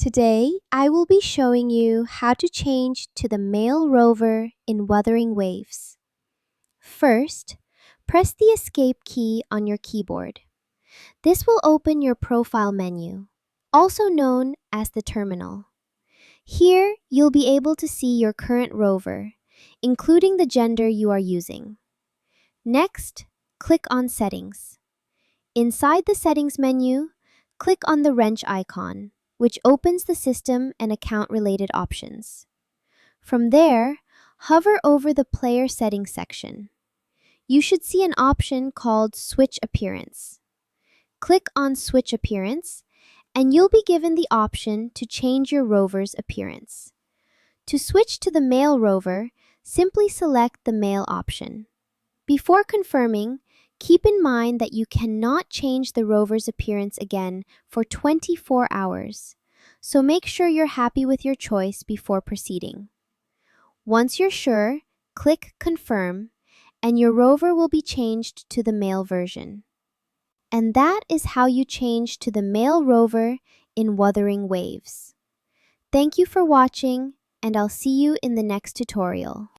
Today, I will be showing you how to change to the male rover in Wuthering Waves. First, press the Escape key on your keyboard. This will open your profile menu, also known as the terminal. Here, you'll be able to see your current rover, including the gender you are using. Next, click on Settings. Inside the Settings menu, click on the wrench icon, which opens the system and account-related options. From there, hover over the Player Settings section. You should see an option called Switch Appearance. Click on Switch Appearance, and you'll be given the option to change your rover's appearance. To switch to the male rover, simply select the male option. Before confirming, keep in mind that you cannot change the rover's appearance again for 24 hours, so make sure you're happy with your choice before proceeding. Once you're sure, click Confirm, and your rover will be changed to the male version. And that is how you change to the male rover in Wuthering Waves. Thank you for watching, and I'll see you in the next tutorial.